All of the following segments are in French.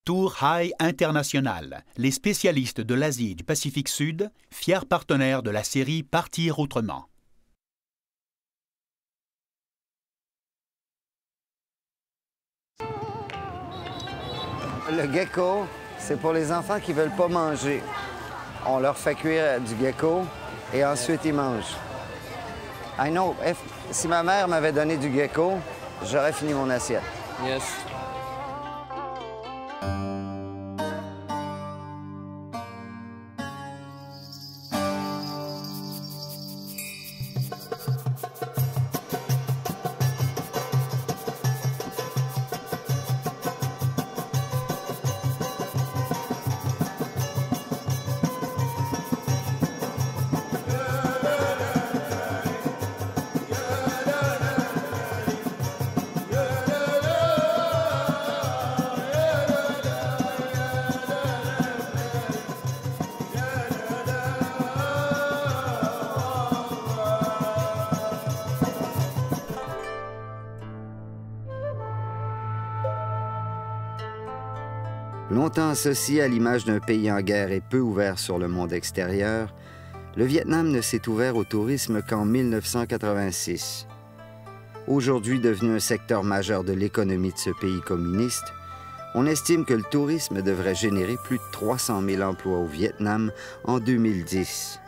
Tour High International, les spécialistes de l'Asie et du Pacifique Sud, fiers partenaires de la série Partir autrement. Le gecko, c'est pour les enfants qui ne veulent pas manger. On leur fait cuire du gecko et ensuite ils mangent. I know, si ma mère m'avait donné du gecko, j'aurais fini mon assiette. Yes. Longtemps associé à l'image d'un pays en guerre et peu ouvert sur le monde extérieur, le Vietnam ne s'est ouvert au tourisme qu'en 1986. Aujourd'hui devenu un secteur majeur de l'économie de ce pays communiste, on estime que le tourisme devrait générer plus de 300 000 emplois au Vietnam en 2010.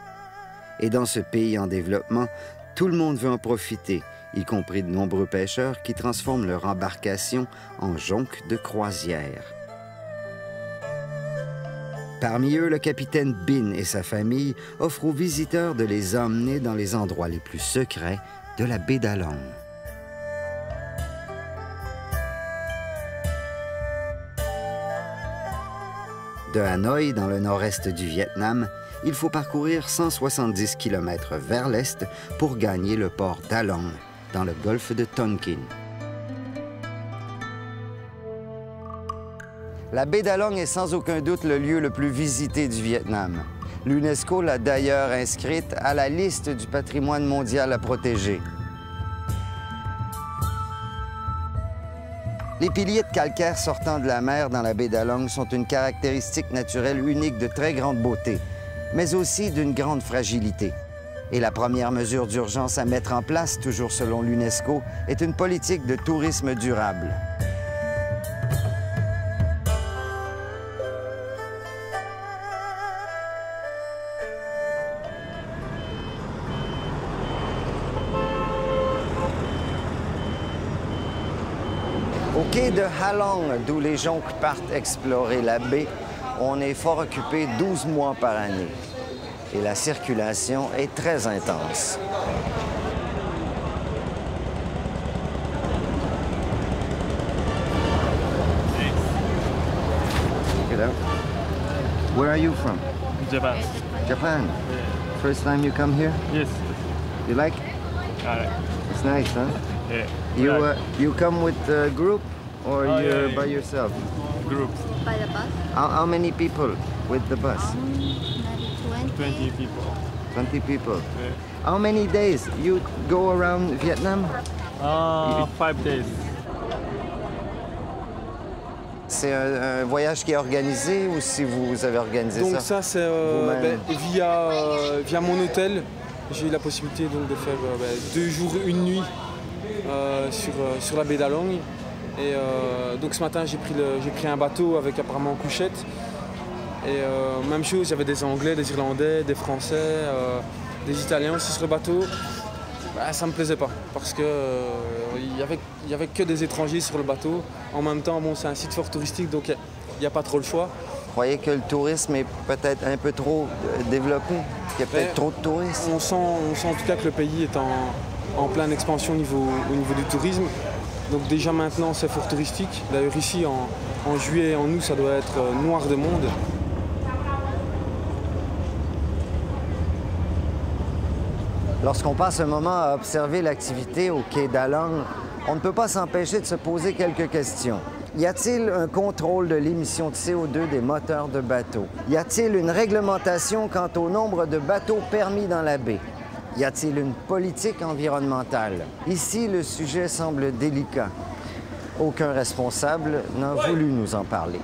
Et dans ce pays en développement, tout le monde veut en profiter, y compris de nombreux pêcheurs qui transforment leur embarcation en jonques de croisière. Parmi eux, le capitaine Bin et sa famille offrent aux visiteurs de les emmener dans les endroits les plus secrets de la baie d'Along. De Hanoï, dans le nord-est du Vietnam, il faut parcourir 170 km vers l'est pour gagner le port d'Along, dans le golfe de Tonkin. La baie d'Along est sans aucun doute le lieu le plus visité du Vietnam. L'UNESCO l'a d'ailleurs inscrite à la liste du patrimoine mondial à protéger. Les piliers de calcaire sortant de la mer dans la baie d'Along sont une caractéristique naturelle unique de très grande beauté, mais aussi d'une grande fragilité. Et la première mesure d'urgence à mettre en place, toujours selon l'UNESCO, est une politique de tourisme durable. Au quai de Ha Long, d'où les jonques partent explorer la baie, on est fort occupé 12 mois par année. Et la circulation est très intense. Hello. Where are you from? Japan. Japan. Yeah. First time you come here? Yes. You like? Alright. It's nice, huh? Yeah. You come with a group or you're by yourself? Group. By the bus? How many people with the bus? Maybe 20 people. 20 people. Yeah. How many days you go around Vietnam? 5 days. C'est un voyage qui est organisé ou si vous avez organisé ça? Donc ça c'est via mon hôtel. J'ai eu la possibilité donc, de faire 2 jours, 1 nuit sur la baie d'Along. Et donc ce matin j'ai pris un bateau avec apparemment couchette. Et même chose, il y avait des Anglais, des Irlandais, des Français, des Italiens aussi sur le bateau. Bah, ça me plaisait pas parce que il y avait que des étrangers sur le bateau. En même temps, bon, c'est un site fort touristique, donc il n'y a pas trop le choix. Vous croyez que le tourisme est peut-être un peu trop développé? Qu'il y a peut-être trop de touristes? On sent en tout cas que le pays est en pleine expansion au niveau du tourisme. Donc déjà maintenant, c'est fort touristique. D'ailleurs ici, en juillet et en août, ça doit être noir de monde. Lorsqu'on passe un moment à observer l'activité au quai d'Along, on ne peut pas s'empêcher de se poser quelques questions. Y a-t-il un contrôle de l'émission de CO2 des moteurs de bateaux? Y a-t-il une réglementation quant au nombre de bateaux permis dans la baie? Y a-t-il une politique environnementale? Ici, le sujet semble délicat. aucun responsable n'a voulu nous en parler.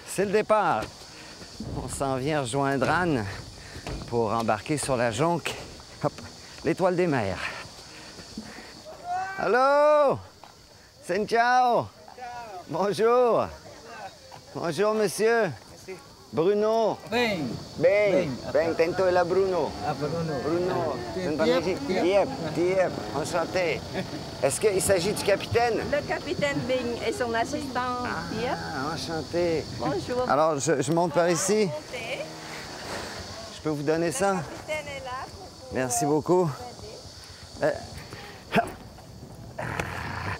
C'est le départ. On s'en vient rejoindre Anne pour embarquer sur la jonque. Hop, l'Étoile des Mers. Allô? Xin ciao. Bonjour. Bonjour, monsieur. Bruno. Bem. Bem. Bem, tento la Bruno. Ah, Bruno. Bruno. Tiep. Tiep. Enchanté. Est-ce qu'il s'agit du capitaine? Le capitaine Bing et son assistant Pierre. Ah, enchanté. Bonjour. Alors, je monte par ici. Je peux vous donner ça? Le capitaine est là pour vous. Merci beaucoup.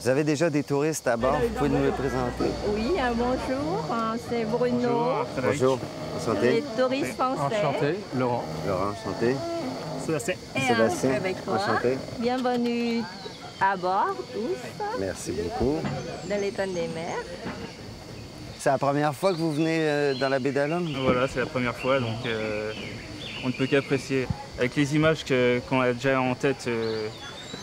Vous avez déjà des touristes à bord? Vous pouvez nous les présenter? Oui, bonjour, c'est Bruno. Bonjour. Enchanté. Les touristes français. Enchanté, Laurent. Laurent, enchanté. Sébastien. Et Sébastien, un Québécois. enchanté. Bienvenue à bord, tous, Merci beaucoup. de l'Étoile des Mers. C'est la première fois que vous venez dans la baie d'Along? Voilà, c'est la première fois, donc on ne peut qu'apprécier. Avec les images qu'on a déjà en tête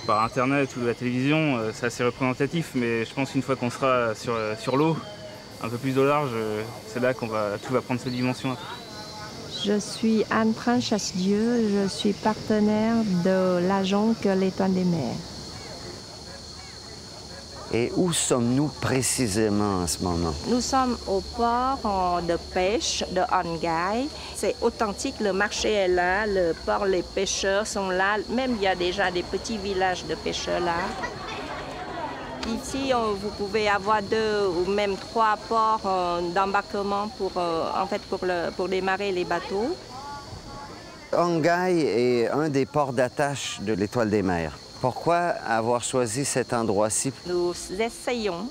par Internet ou la télévision, c'est assez représentatif, mais je pense qu'une fois qu'on sera sur l'eau, un peu plus au large, c'est là tout va prendre ses dimensions. Je suis Anne Prince-Chassedieu, je suis partenaire de la jonque l'Étoile des Mers. Et où sommes-nous précisément en ce moment? Nous sommes au port de pêche de Hon-Gai. C'est authentique, le marché est là, le port, les pêcheurs sont là. Même il y a déjà des petits villages de pêcheurs là. Ici, vous pouvez avoir 2 ou même 3 ports d'embarquement pour démarrer les bateaux. Hon-Gai est un des ports d'attache de l'Étoile des Mers. Pourquoi avoir choisi cet endroit-ci? Nous essayons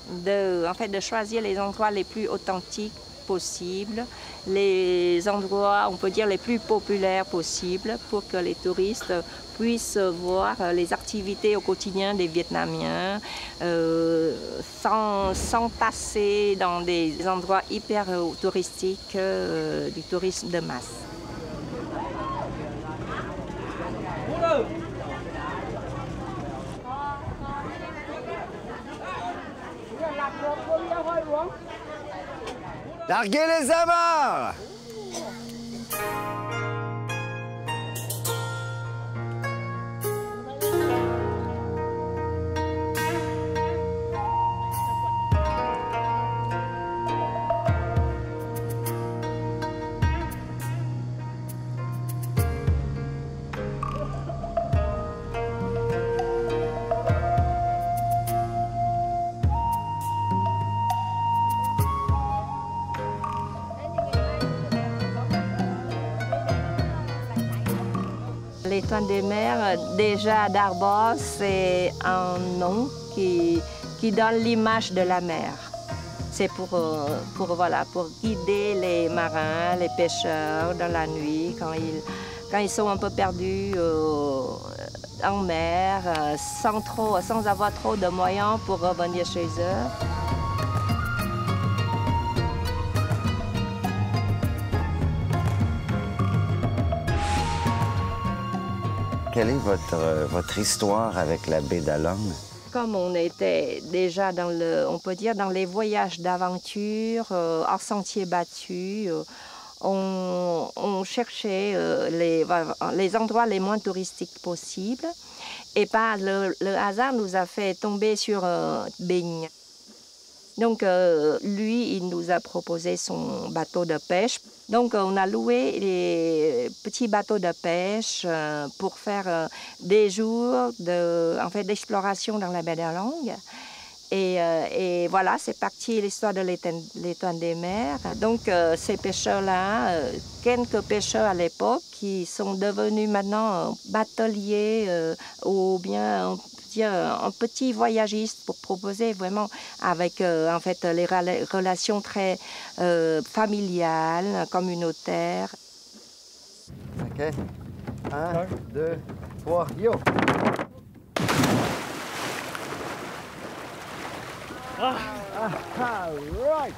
de choisir les endroits les plus authentiques possibles, les endroits, on peut dire, les plus populaires possibles pour que les touristes puissent voir les activités au quotidien des Vietnamiens sans passer dans des endroits hyper touristiques du tourisme de masse. Larguez les amarres! L'Étoile des Mers, déjà d'abord, c'est un nom qui donne l'image de la mer. C'est pour guider les marins, les pêcheurs dans la nuit, quand ils sont un peu perdus en mer, sans avoir trop de moyens pour revenir chez eux. Quelle est votre histoire avec la baie d'Along? Comme on était déjà on peut dire dans les voyages d'aventure, hors sentier battu, on cherchait les endroits les moins touristiques possibles. Et le hasard nous a fait tomber sur Bing. Donc lui, il nous a proposé son bateau de pêche. Donc on a loué les petits bateaux de pêche pour faire des jours d'exploration dans la baie d'Along. Et voilà, c'est parti l'histoire de l'Étoile des Mers. Donc ces pêcheurs-là, quelques pêcheurs à l'époque qui sont devenus maintenant bateliers ou bien un petit voyagiste pour proposer vraiment avec les relations très familiales, communautaires. OK. 1, 2, 3, yo! Right!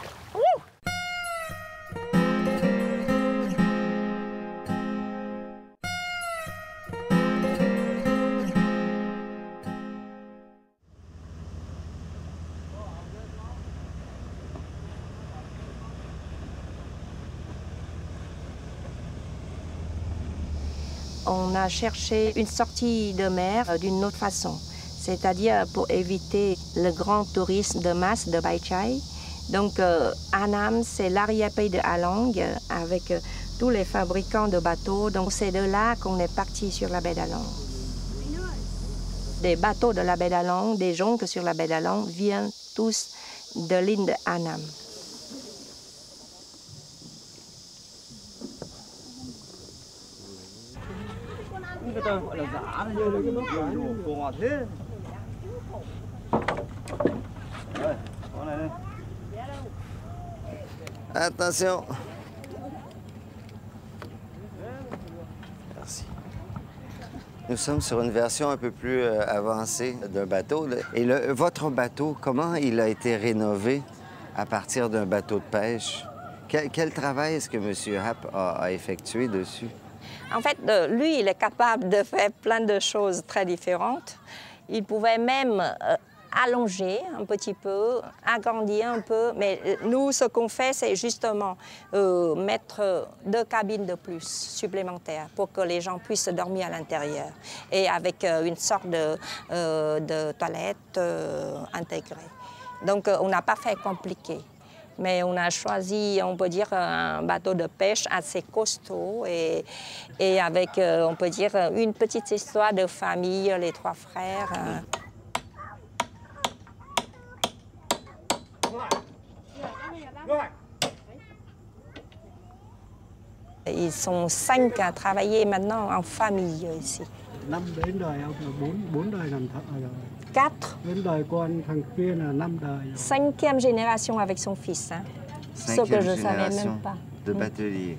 On a cherché une sortie de mer d'une autre façon, c'est-à-dire pour éviter le grand tourisme de masse de Bai Chai. Donc Annam, c'est l'arrière-pays de Halong avec tous les fabricants de bateaux. Donc c'est de là qu'on est parti sur la baie d'Halong. Des bateaux de la baie d'Halong, des jonques sur la baie d'Halong viennent tous de l'île de Annam. Attention! Merci. Nous sommes sur une version un peu plus avancée d'un bateau. Et votre bateau, comment il a été rénové à partir d'un bateau de pêche? Quel travail est-ce que M. Happ a effectué dessus? En fait, lui, il est capable de faire plein de choses très différentes. Il pouvait même allonger un petit peu, agrandir un peu. Mais nous, ce qu'on fait, c'est justement mettre 2 cabines de plus supplémentaires pour que les gens puissent dormir à l'intérieur. Et avec une sorte de toilette intégrée. Donc, on n'a pas fait compliqué. Mais on a choisi, on peut dire, un bateau de pêche assez costaud et avec, on peut dire, une petite histoire de famille, les 3 frères. Ils sont 5 à travailler maintenant en famille ici. 4. 5e génération avec son fils. Hein. Ce que je ne savais même pas. De batelier.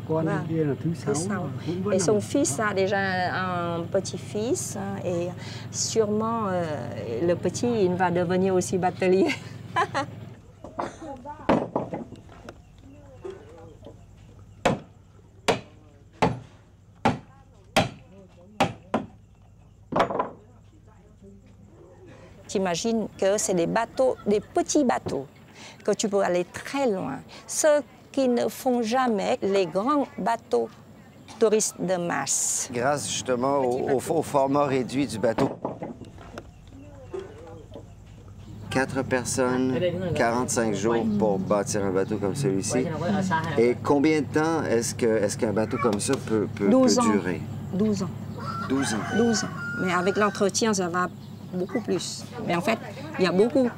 Voilà. Et son fils a déjà un petit-fils. Hein, et sûrement, le petit, il va devenir aussi batelier. T'imagines que c'est des bateaux, des petits bateaux, que tu peux aller très loin. Ceux qui ne font jamais les grands bateaux touristes de masse. Grâce justement au format réduit du bateau. 4 personnes, 45 jours pour bâtir un bateau comme celui-ci. Et combien de temps est-ce qu'un bateau comme ça peut durer? 12 ans. 12 ans. 12 ans. Mais avec l'entretien, ça va beaucoup plus. Mais en fait, il y a beaucoup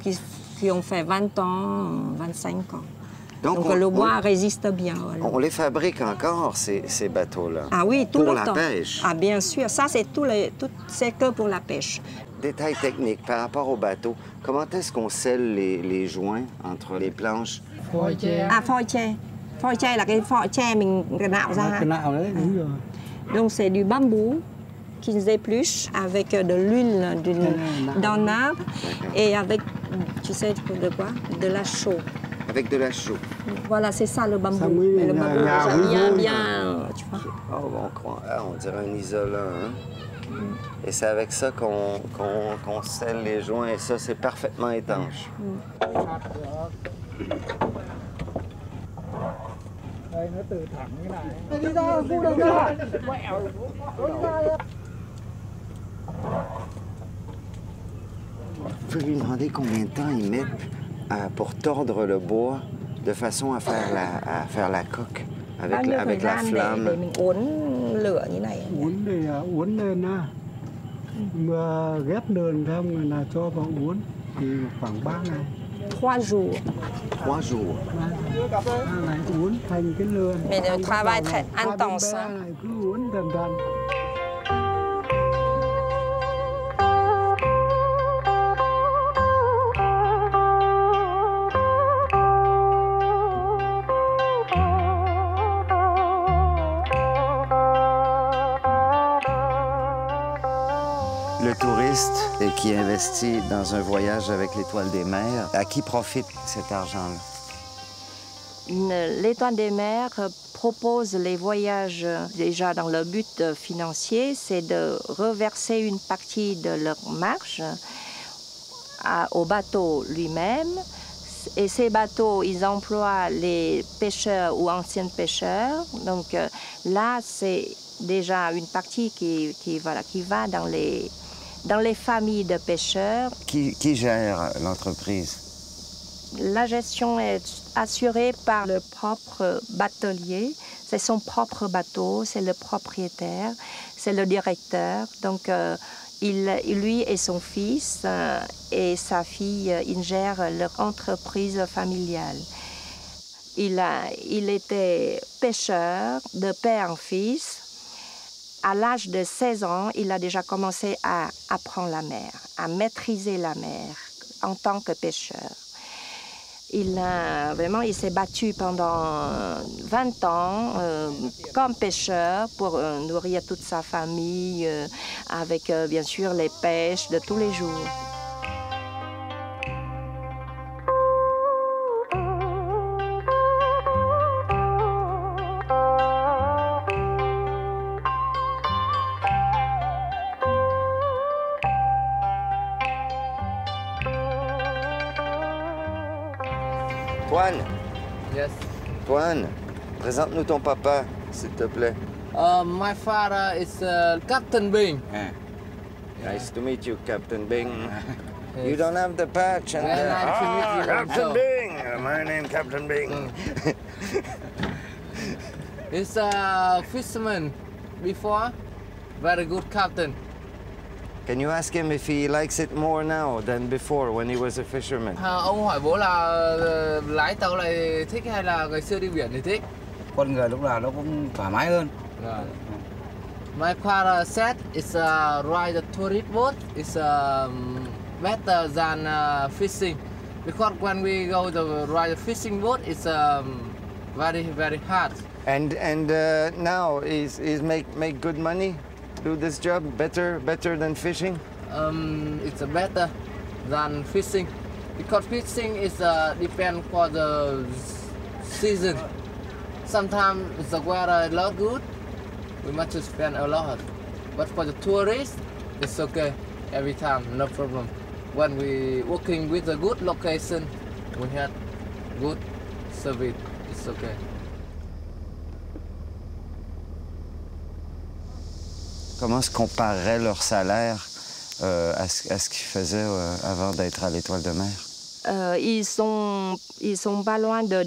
qui ont fait 20 ans, 25 ans. Donc le bois résiste bien. Voilà. On les fabrique encore, ces bateaux-là? Ah oui, tout le temps. Pour la pêche? Ah bien sûr, ça c'est c'est que pour la pêche. Détail technique, par rapport au bateau, comment est-ce qu'on scelle les joints entre les planches? Ah, phôi tre. Phôi tre là cái phôi tre mình nạo ra. Donc c'est du bambou qu'ils épluchent avec de l'huile d'un arbre et avec, tu sais de quoi? De la chaux. Avec de la chaux. Voilà, c'est ça le bambou. Mais le bambou, ça bien, tu vois. Oh, on dirait un isolant, hein? Et c'est avec ça qu'on scelle les joints et ça, c'est parfaitement étanche. Vous pouvez lui demander combien de temps ils mettent pour tordre le bois de façon à faire la coque avec la flamme. Uốn thì uốn lên á, mà ghép nền xong là cho vào uốn thì khoảng 3 ngày. 3 jours. 3 jours. 3 ngày uốn thành cái lươn. Mais le travail très intense. Này cứ uốn dần dần. Le touriste et qui investit dans un voyage avec l'Étoile des Mers, à qui profite cet argent-là? L'Étoile des Mers propose les voyages déjà dans le but financier, c'est de reverser une partie de leur marge au bateau lui-même. Et ces bateaux, ils emploient les pêcheurs ou anciens pêcheurs. Donc là, c'est déjà une partie qui va dans les familles de pêcheurs. Qui gère l'entreprise? La gestion est assurée par le propre batelier. C'est son propre bateau, c'est le propriétaire, c'est le directeur. Donc, lui et son fils et sa fille, ils gèrent leur entreprise familiale. Il était pêcheur de père en fils. À l'âge de 16 ans, il a déjà commencé à apprendre la mer, à maîtriser la mer en tant que pêcheur. Il s'est battu pendant 20 ans comme pêcheur pour nourrir toute sa famille avec bien sûr les pêches de tous les jours. Tuan, Yes. Tuan, présente-nous ton papa, s'il te plaît. My father is Captain Bing. Nice to meet you, Captain Bing. Yes. You don't have the patch and Very nice to meet you Captain also. Bing! My name Captain Bing. He's a fisherman before. Very good captain. Can you ask him if he likes it more now than before when he was a fisherman? Ông hỏi bố là lái tàu này thích hay là ngày xưa đi biển thì thích? Con người lúc nào nó cũng thoải mái hơn. My father said it's ride the tourist boat is better than fishing because when we go to ride the fishing boat it's very hard. And now he's make good money? Do this job better than fishing? It's better than fishing because fishing is depend for the season. Sometimes the weather is not good, we must spend a lot. But for the tourists, it's okay every time, no problem. When we working with a good location, we have good service. It's okay. Comment se comparerait leur salaire à ce qu'ils faisaient avant d'être à l'Étoile de Mer? Ils sont pas loin de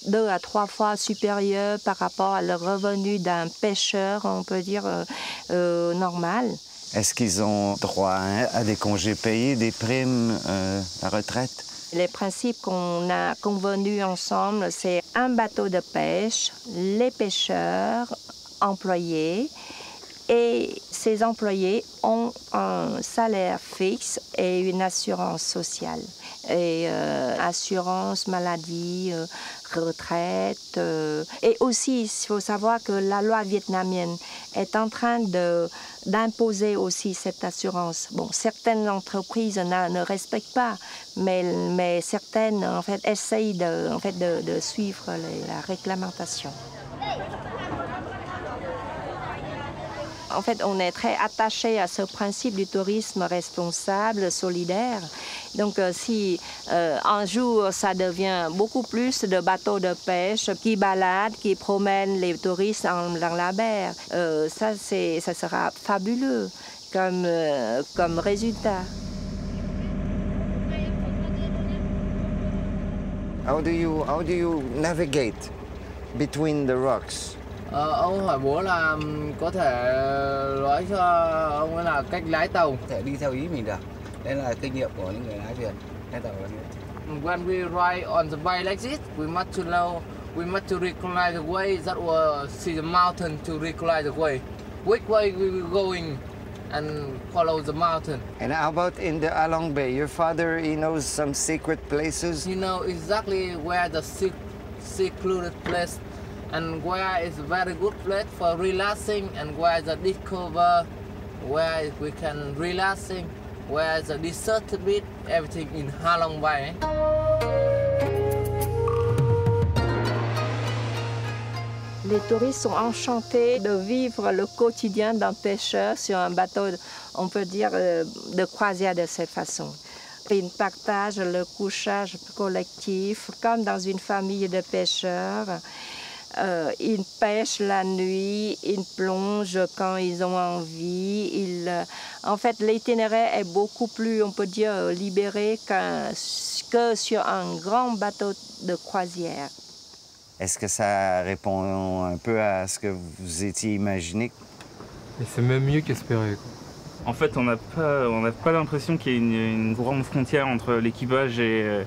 2 à 3 fois supérieurs par rapport à le revenu d'un pêcheur, on peut dire, normal. Est-ce qu'ils ont droit à des congés payés, des primes, à retraite? Les principes qu'on a convenus ensemble, c'est un bateau de pêche, les pêcheurs, employés, et ces employés ont un salaire fixe et une assurance sociale. Et assurance maladie, retraite. Et aussi, il faut savoir que la loi vietnamienne est en train d'imposer aussi cette assurance. Bon, certaines entreprises ne respectent pas, mais certaines en fait essayent de suivre la réglementation. En fait, on est très attaché à ce principe du tourisme responsable, solidaire. Donc, si un jour, ça devient beaucoup plus de bateaux de pêche qui baladent, qui promènent les touristes dans la mer, ça sera fabuleux comme résultat. How do you navigate between the rocks? Ông hỏi bố là có thể nói cho ông ấy là cách lái tàu. Có thể đi theo ý mình được. Đấy là kinh nghiệm của những người lái thuyền, lái tàu. When we ride on the bay like this, we must to know, we must to recognize the way that will see the mountain to recognize the way. Which way we will going and follow the mountain. And how about in the Along Bay? Your father, he knows some secret places? He knows exactly where the secluded place and where is a very good place for relaxing and where the discover where we can relaxing, where the desert bit, everything in Halong Bay. Les touristes sont enchantés de vivre le quotidien d'un pêcheur sur un bateau, on peut dire, de croisière de cette façon. Ils partagent le couchage collectif comme dans une famille de pêcheurs. Ils pêchent la nuit, ils plongent quand ils ont envie. En fait, l'itinéraire est beaucoup plus, on peut dire, libéré que sur un grand bateau de croisière. Est-ce que ça répond un peu à ce que vous étiez imaginé? Et c'est même mieux qu'espéré, quoi. En fait, on n'a pas l'impression qu'il y ait une grande frontière entre l'équipage et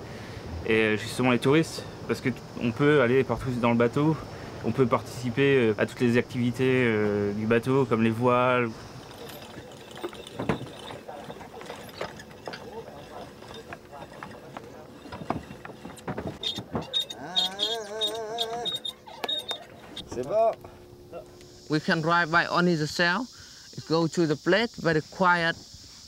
justement les touristes, parce qu'on peut aller partout dans le bateau, on peut participer à toutes les activités du bateau, comme les voiles. C'est bon. We can drive by only the sail. It goes to the plate, very quiet.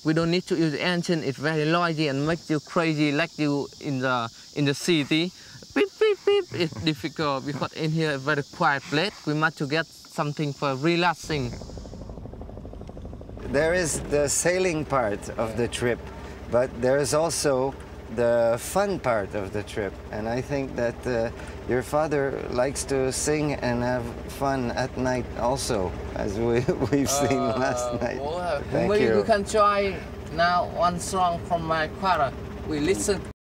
We don't need to use the engine. It's very noisy and makes you crazy like you in the city. Beep, beep, beep. It's difficult because in here it's very quiet plate. We must to get something for relaxing. There is the sailing part of the trip, but there is also the fun part of the trip. And I think that your father likes to sing and have fun at night also, as we've seen last night. Well, Thank maybe you. we can try now one song from my father. We listen